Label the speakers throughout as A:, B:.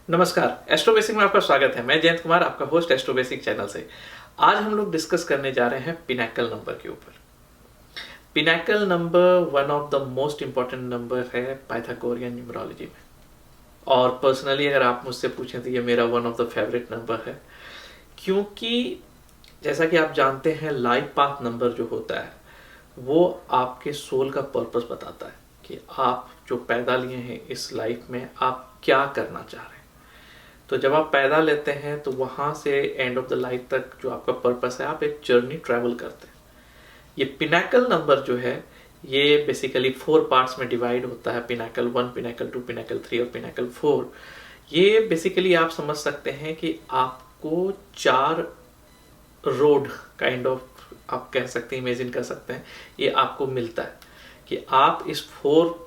A: नमस्कार, astro basic में आपका स्वागत है। मैं जयंत कुमार, आपका होस्ट एस्ट्रो बेसिक चैनल से। आज हम लोग डिस्कस करने जा रहे हैं पिनाकल नंबर के ऊपर। Pinnacle number one of the most important number है पाइथागोरियन न्यूमरोलॉजी में, और पर्सनली अगर आप मुझसे पूछें तो ये मेरा one of the favourite number है, क्योंकि जैसा कि आप जानते हैं लाइफ पाथ नंबर जो होता है वो आपके सोल का पर्पस बताता है कि आप जो पैदा लिए हैं इस लाइफ में आप क्या करना चाह रहे हैं। तो जब आप पैदा लेते हैं तो वहाँ से एंड ऑफ द लाइफ तक जो आपका पर्पस है, आप एक जर्नी ट्रैवल करते हैं। ये पिनाकल नंबर जो है ये बेसिकली 4 पार्ट्स में डिवाइड होता है, पिनाकल 1, पिनाकल 2, पिनाकल 3 और पिनाकल 4। ये बेसिकली आप समझ सकते हैं कि आपको 4 रोड काइंड ऑफ आप कह सकते हैं, इमेजिन कर सकते हैं, ये आपको मिलता है कि आप इस 4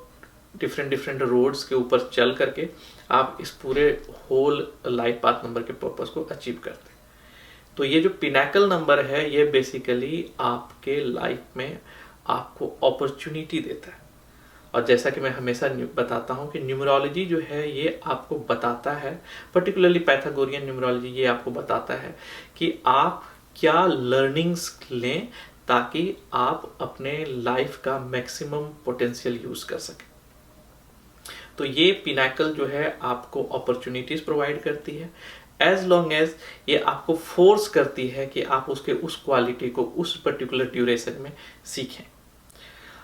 A: डिफरेंट रोड्स के ऊपर चल करके आप इस पूरे होल लाइफ पाथ नंबर के पर्पस को अचीव करते हैं। तो ये जो पिनाकल नंबर है ये बेसिकली आपके लाइफ में आपको अपॉर्चुनिटी देता है। और जैसा कि मैं हमेशा बताता हूँ कि न्यूमरोलॉजी जो है ये आपको बताता है, पर्टिकुलरली पैथागोरियन न्यूमरोलॉजी ये आपको बताता है कि आप क्या लर्निंग्स लें ताकि आप अपने लाइफ का मैक्सिमम पोटेंशियल यूज कर सकें। तो ये पिनाकल जो है आपको अपॉर्चुनिटीज प्रोवाइड करती है, एज लॉन्ग एज ये आपको फोर्स करती है कि आप उसके उस क्वालिटी को उस पर्टिकुलर ड्यूरेशन में सीखें।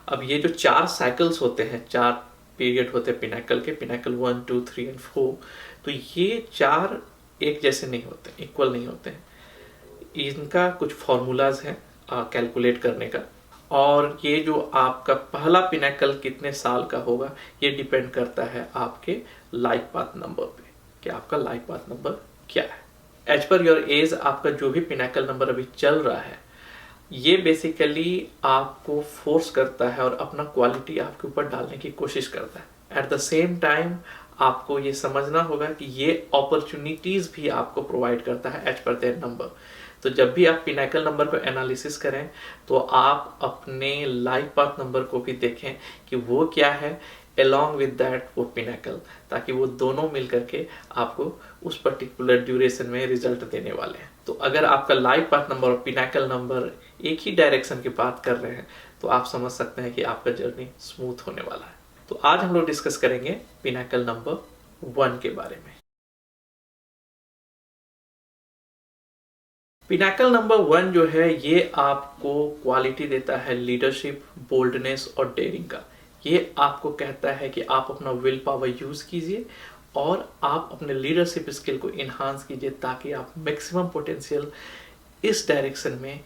A: अब ये जो 4 साइकिल्स होते हैं, 4 पीरियड होते हैं पिनाकल के, पिनाकल 1, 2, 3 एंड 4, तो ये 4 एक जैसे नहीं होते, इक्वल नहीं होते हैं। इनका कुछ फॉर्मूलाज हैं कैलकुलेट करने का, और ये जो आपका पहला पिनाकल कितने साल का होगा ये डिपेंड करता है आपके लाइफ पाथ नंबर पे कि आपका लाइफ पाथ नंबर क्या है। एज पर योर एज आपका जो भी पिनाकल नंबर अभी चल रहा है ये बेसिकली आपको फोर्स करता है और अपना क्वालिटी आपके ऊपर डालने की कोशिश करता है। एट द सेम टाइम आपको ये समझना होगा कि ये अपॉर्चुनिटीज भी आपको प्रोवाइड करता है एज पर देयर नंबर। तो जब भी आप पिनाकल नंबर को एनालिसिस करें तो आप अपने लाइफ पाथ नंबर को भी देखें कि वो क्या है, along with that वो पिनाकल, ताकि वो दोनों मिल करके आपको उस पर्टिकुलर ड्यूरेशन में रिजल्ट देने वाले हैं। तो अगर आपका लाइफ पाथ नंबर और पिनाकल नंबर एक ही डायरेक्शन की बात कर रहे हैं तो आप समझ सकते हैं कि आपका जर्नी स्मूथ होने वाला है। तो आज हम लोग डिस्कस करेंगे पिनाकल नंबर 1 के बारे में। पिनाकल नंबर 1 जो है ये आपको क्वालिटी देता है लीडरशिप, बोल्डनेस और डेयरिंग का। ये आपको कहता है कि आप अपना विल पावर यूज कीजिए और आप अपने लीडरशिप स्किल को इन्हांस कीजिए ताकि आप मैक्सिमम पोटेंशियल इस डायरेक्शन में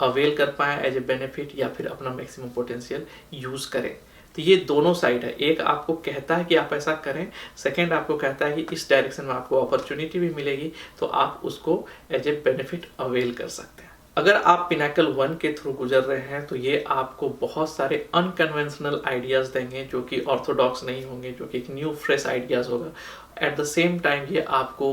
A: अवेल कर पाए एज ए बेनिफिट, या फिर अपना मैक्सिमम पोटेंशियल यूज करें। तो ये दोनों साइड है, एक आपको कहता है कि आप ऐसा करें, सेकंड आपको कहता है कि इस डायरेक्शन में आपको अपॉर्चुनिटी भी मिलेगी तो आप उसको एज ए बेनिफिट अवेल कर सकते हैं। अगर आप पिनाकल 1 के थ्रू गुजर रहे हैं तो ये आपको बहुत सारे अनकन्वेंशनल आइडियाज देंगे जो कि ऑर्थोडॉक्स नहीं होंगे, जो कि एक न्यू फ्रेश आइडियाज होगा। एट द सेम टाइम ये आपको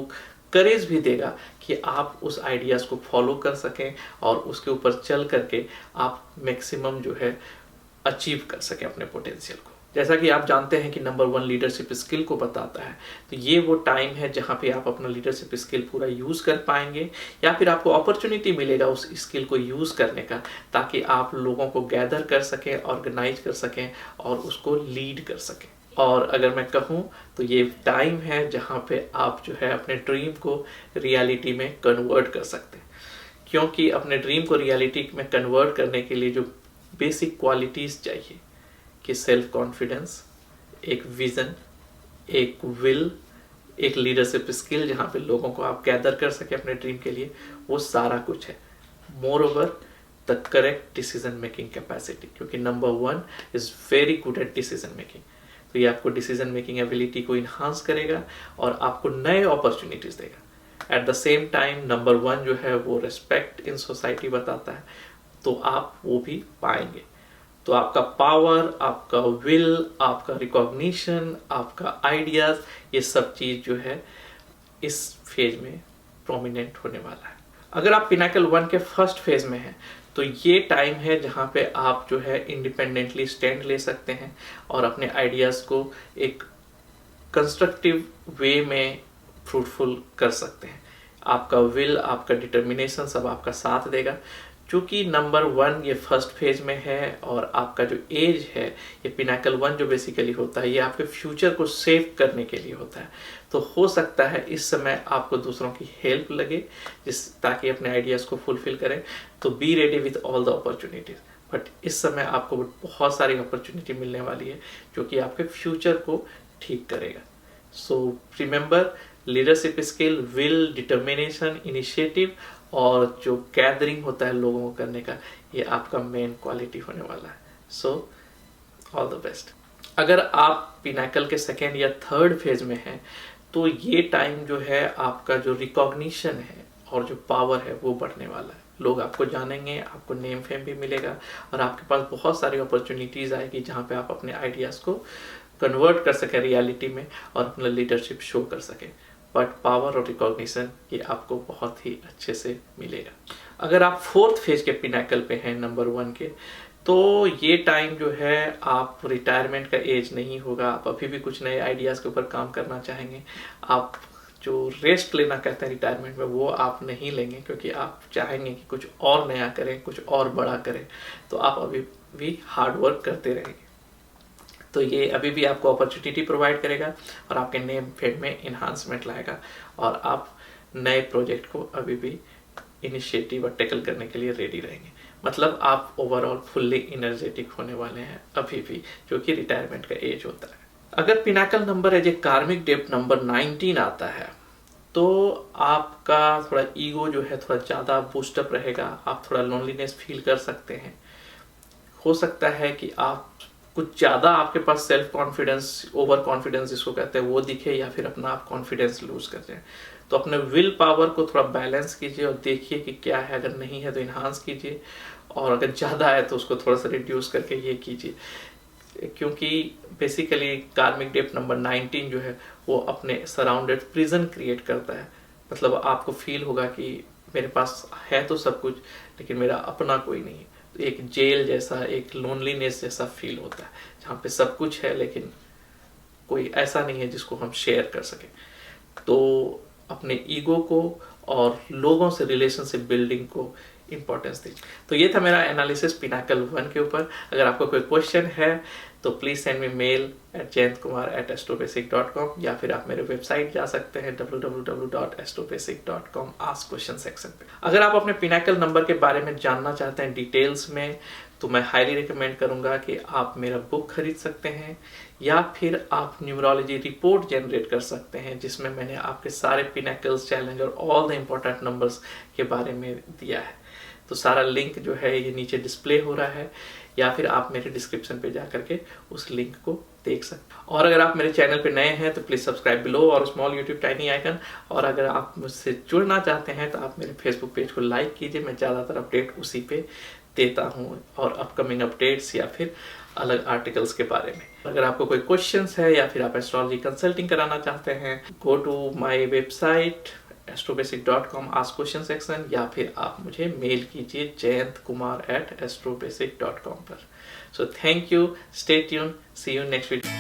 A: करेज भी देगा कि आप उस आइडियाज को फॉलो कर सकें और उसके ऊपर चल करके आप मैक्सिमम जो है अचीव कर सके अपने पोटेंशियल को। जैसा कि आप जानते हैं कि नंबर 1 लीडरशिप स्किल को बताता है, तो ये वो टाइम है जहां पे आप अपना लीडरशिप स्किल पूरा यूज कर पाएंगे, या फिर आपको अपॉर्चुनिटी मिलेगा उस स्किल को यूज करने का ताकि आप लोगों को गैदर कर सकें, ऑर्गेनाइज कर सकें और उसको लीड कर सकें। और अगर मैं कहूँ तो ये टाइम है जहाँ पे आप जो है अपने ड्रीम को रियलिटी में कन्वर्ट कर सकते हैं, क्योंकि अपने ड्रीम को रियलिटी में कन्वर्ट करने के लिए जो बेसिक क्वालिटीज चाहिए कि सेल्फ कॉन्फिडेंस, एक विजन, एक विल, एक लीडरशिप स्किल जहाँ पे लोगों को आप गैदर कर सके अपने ड्रीम के लिए, वो सारा कुछ है। Moreover the correct decision making capacity, क्योंकि number 1 is very good at decision making. तो ये आपको डिसीजन मेकिंग एबिलिटी को इन्हांस करेगा और आपको नए अपॉर्चुनिटीज देगा। At the same time number 1 जो है वो रिस्पेक्ट इन सोसाइटी बताता है, तो आप वो भी पाएंगे। तो आपका पावर, आपका विल, आपका रिकॉग्निशन, आपका आइडियाज, ये सब चीज जो है इस फेज में प्रोमिनेंट होने वाला है। अगर आप पिनाकल 1 के फर्स्ट फेज में हैं तो ये टाइम है जहाँ पे आप जो है इंडिपेंडेंटली स्टैंड ले सकते हैं और अपने आइडियाज को एक कंस्ट्रक्टिव वे में फ्रूटफुल कर सकते हैं। आपका विल, आपका डिटर्मिनेशन सब आपका साथ देगा। चूँकि नंबर 1 ये फर्स्ट फेज में है और आपका जो एज है ये पिनाकल 1 जो बेसिकली होता है ये आपके फ्यूचर को सेव करने के लिए होता है। तो हो सकता है इस समय आपको दूसरों की हेल्प लगे ताकि अपने आइडियाज़ को फुलफिल करें। तो be ready with all the opportunities. But इस समय आपको बहुत सारी अपॉर्चुनिटी मिलने वाली है जो कि आपके फ्यूचर को ठीक करेगा। So remember, leadership skill, will, determination, initiative और जो गैदरिंग होता है लोगों को करने का, ये आपका मेन क्वालिटी होने वाला है। So all the best. अगर आप पिनाकल के सेकेंड या थर्ड फेज में हैं तो ये टाइम जो है आपका जो रिकॉग्निशन है और जो पावर है वो बढ़ने वाला है। लोग आपको जानेंगे, आपको नेम फेम भी मिलेगा और आपके पास बहुत सारी अपॉर्चुनिटीज़ आएगी जहाँ पे आप अपने आइडियाज़ को कन्वर्ट कर सकें रियलिटी में और अपना लीडरशिप शो कर सकें। बट पावर और रिकॉग्निशन ये आपको बहुत ही अच्छे से मिलेगा। अगर आप फोर्थ फेज के पिनाकल पे हैं नंबर 1 के, तो ये टाइम जो है आप रिटायरमेंट का एज नहीं होगा। आप अभी भी कुछ नए आइडियाज़ के ऊपर काम करना चाहेंगे। आप जो रेस्ट लेना कहते हैं रिटायरमेंट में वो आप नहीं लेंगे क्योंकि आप चाहेंगे कि कुछ और नया करें, कुछ और बड़ा करें। तो आप अभी भी हार्ड वर्क करते रहेंगे। तो ये अभी भी आपको अपॉर्चुनिटी प्रोवाइड करेगा और आपके नेम फेम में इन्हांसमेंट लाएगा और आप नए प्रोजेक्ट को अभी भी इनिशिएटिव और टैकल करने के लिए रेडी रहेंगे। मतलब आप ओवरऑल फुल्ली एनर्जेटिक होने वाले हैं अभी भी, जो कि रिटायरमेंट का एज होता है। अगर पिनाकल नंबर है जो कार्मिक डेप्थ नंबर 19 आता है तो आपका थोड़ा ईगो जो है थोड़ा ज़्यादा बूस्टअप रहेगा। आप थोड़ा लोनलीनेस फील कर सकते हैं। हो सकता है कि आप कुछ ज़्यादा आपके पास सेल्फ कॉन्फिडेंस, ओवर कॉन्फिडेंस जिसको कहते हैं वो दिखे या फिर अपना आप कॉन्फिडेंस लूज कर जाए। तो अपने विल पावर को थोड़ा बैलेंस कीजिए और देखिए कि क्या है। अगर नहीं है तो इन्हांस कीजिए और अगर ज़्यादा है तो उसको थोड़ा सा रिड्यूस करके ये कीजिए। क्योंकि बेसिकली कार्मिक डेप्थ नंबर 19 जो है वो अपने सराउंडेड प्रिजन क्रिएट करता है। मतलब आपको फील होगा कि मेरे पास है तो सब कुछ लेकिन मेरा अपना कोई नहीं है। तो एक जेल जैसा, एक लोनलीनेस जैसा फील होता है जहाँ पे सब कुछ है लेकिन कोई ऐसा नहीं है जिसको हम शेयर कर सकें। तो अपने ईगो को और लोगों से रिलेशनशिप बिल्डिंग को इंपॉर्टेंस दीजिए। तो ये था मेरा एनालिसिस पिनाकल 1 के ऊपर। अगर आपको कोई क्वेश्चन है तो please send me mail jayantkumar@astrobasic.com या फिर आप मेरे वेबसाइट जा सकते हैं www.astrobasic.com आस्क क्वेश्चन सेक्शन पे। अगर आप अपने पिनाकल नंबर के बारे में जानना चाहते हैं डिटेल्स में तो मैं हाईली रिकमेंड करूंगा कि आप मेरा बुक खरीद सकते हैं या फिर आप न्यूमरोलॉजी रिपोर्ट जनरेट कर सकते हैं जिसमें मैंने आपके सारे पिनाकल्स, चैलेंज और ऑल द इम्पोर्टेंट नंबर्स के बारे में दिया है। तो सारा लिंक जो है ये नीचे डिस्प्ले हो रहा है या फिर आप मेरे डिस्क्रिप्शन पे जा करके उस लिंक को देख सकते हैं। और अगर आप मेरे चैनल पे नए हैं तो प्लीज़ सब्सक्राइब बिलो और स्मॉल यूट्यूब टाइनी आइकन। और अगर आप मुझसे जुड़ना चाहते हैं तो आप मेरे फेसबुक पेज को लाइक कीजिए। मैं ज़्यादातर अपडेट उसी पे देता हूँ और अपकमिंग अपडेट्स या फिर अलग आर्टिकल्स के बारे में। अगर आपको कोई क्वेश्चंस है या फिर आप एस्ट्रोलॉजी कंसल्टिंग कराना चाहते हैं, go to my website astrobasic.com ask question section या फिर आप मुझे मेल कीजिए jayantkumar@astrobasic.com पर। So thank you, stay tune, see you next video.